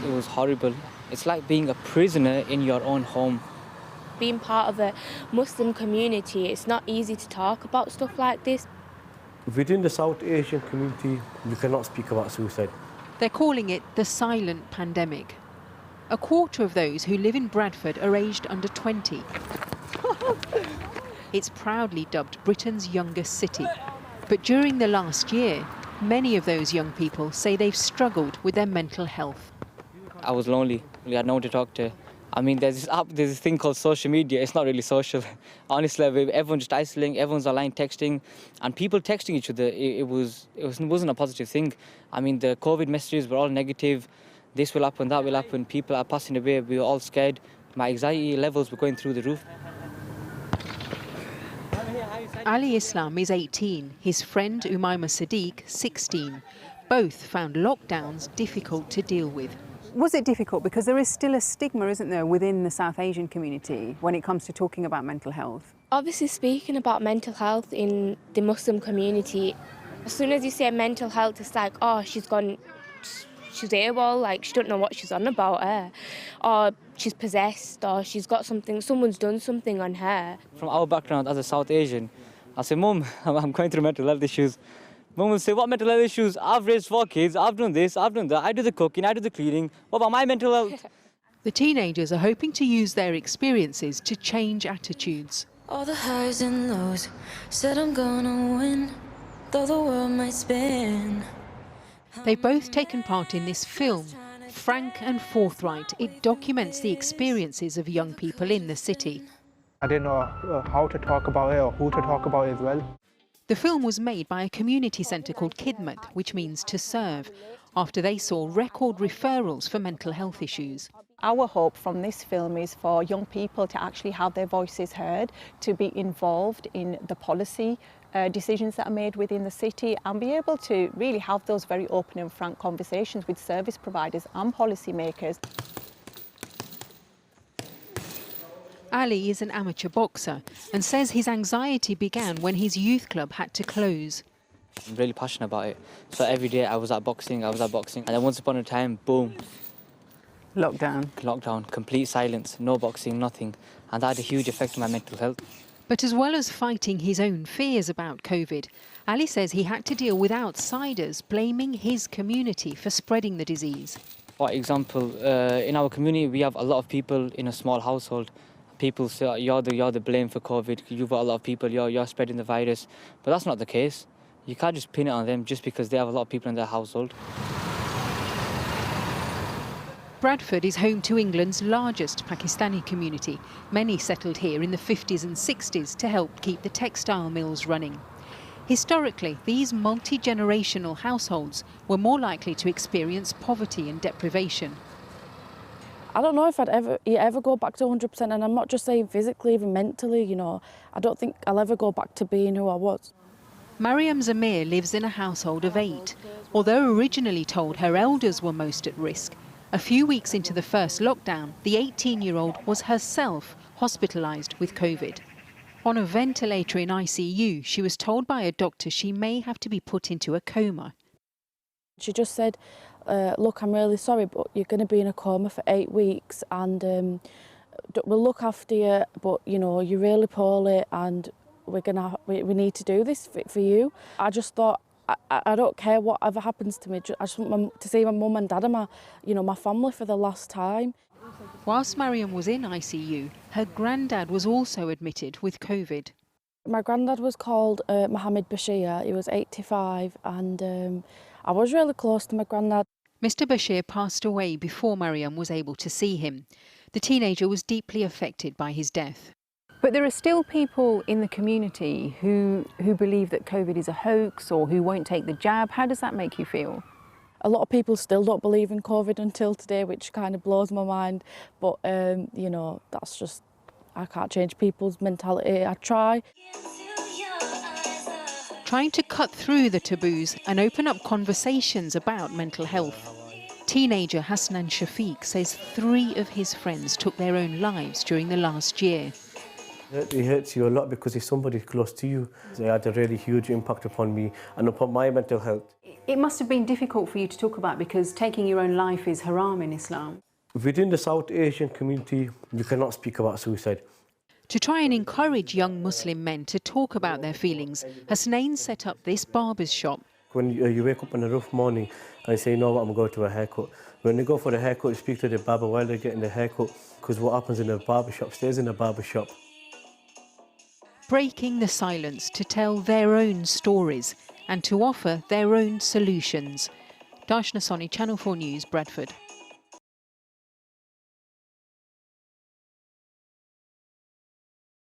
It was horrible. It's like being a prisoner in your own home. Being part of a Muslim community, it's not easy to talk about stuff like this. Within the South Asian community, we cannot speak about suicide. They're calling it the silent pandemic. A quarter of those who live in Bradford are aged under 20. It's proudly dubbed Britain's youngest city. But during the last year, many of those young people say they've struggled with their mental health. I was lonely. We had no one to talk to. I mean, there's this thing called social media. It's not really social. Honestly, everyone's just isolating, everyone's online texting, and people texting each other, it wasn't a positive thing. I mean, the COVID messages were all negative. This will happen, that will happen. People are passing away. We were all scared. My anxiety levels were going through the roof. Ali Islam is 18. His friend Umaima Sadiq, 16. Both found lockdowns difficult to deal with. Was it difficult? Because there is still a stigma, isn't there, within the South Asian community when it comes to talking about mental health? Obviously, speaking about mental health in the Muslim community, as soon as you say mental health, it's like, oh, she's AWOL, like she don't know what she's on about her, or she's possessed, or she's got something, someone's done something on her. From our background as a South Asian, I say, Mum, I'm going through mental health issues. Mum will say, what mental health issues? I've raised 4 kids, I've done this, I've done that, I do the cooking, I do the cleaning. What about my mental health? The teenagers are hoping to use their experiences to change attitudes. All the highs and lows, said I'm gonna win, though the world might spin. They've both taken part in this film, frank and forthright. It documents the experiences of young people in the city. I didn't know how to talk about it or who to talk about it as well. The film was made by a community centre called Khidmat, which means to serve, after they saw record referrals for mental health issues. Our hope from this film is for young people to actually have their voices heard, to be involved in the policy decisions that are made within the city, and be able to really have those very open and frank conversations with service providers and policymakers. Ali is an amateur boxer and says his anxiety began when his youth club had to close. I'm really passionate about it. So every day I was at boxing. And then once upon a time, boom. Lockdown, complete silence, no boxing, nothing. And that had a huge effect on my mental health. But as well as fighting his own fears about COVID, Ali says he had to deal with outsiders blaming his community for spreading the disease. For example, in our community, we have a lot of people in a small household. People say, you're the blame for COVID, you've got a lot of people, you're spreading the virus. But that's not the case. You can't just pin it on them just because they have a lot of people in their household. Bradford is home to England's largest Pakistani community. Many settled here in the 50s and 60s to help keep the textile mills running. Historically, these multi-generational households were more likely to experience poverty and deprivation. I don't know if I'd ever go back to 100%, and I'm not just saying physically, even mentally, you know. I don't think I'll ever go back to being who I was. Mariam Zamir lives in a household of 8. Although originally told her elders were most at risk, a few weeks into the first lockdown, the 18-year-old was herself hospitalised with COVID. On a ventilator in ICU, she was told by a doctor she may have to be put into a coma. She just said, look, I'm really sorry, but you're going to be in a coma for 8 weeks, and we'll look after you, but, you know, you're really poorly, and we need to do this for you. I just thought, I don't care whatever happens to me. I just want to see my mum and dad and my family for the last time. Whilst Mariam was in ICU, her granddad was also admitted with COVID. My granddad was called Mohammed Bashir. He was 85, and I was really close to my granddad. Mr. Bashir passed away before Mariam was able to see him. The teenager was deeply affected by his death. But there are still people in the community who believe that COVID is a hoax or who won't take the jab. How does that make you feel? A lot of people still don't believe in COVID until today, which kind of blows my mind. But, you know, that's just, I can't change people's mentality. I try. Trying to cut through the taboos and open up conversations about mental health. Teenager Hasnan Shafiq says 3 of his friends took their own lives during the last year. It hurts you a lot because it's somebody close to you. They had a really huge impact upon me and upon my mental health. It must have been difficult for you to talk about because taking your own life is haram in Islam. Within the South Asian community, you cannot speak about suicide. To try and encourage young Muslim men to talk about their feelings, Hasnain set up this barber's shop. When you wake up on a rough morning and say, you know what, I'm going to go to a haircut. When they go for the haircut, you speak to the barber while they're getting the haircut, because what happens in the barber shop stays in the barber shop. Breaking the silence to tell their own stories and to offer their own solutions. Darshna Soni, Channel 4 News, Bradford.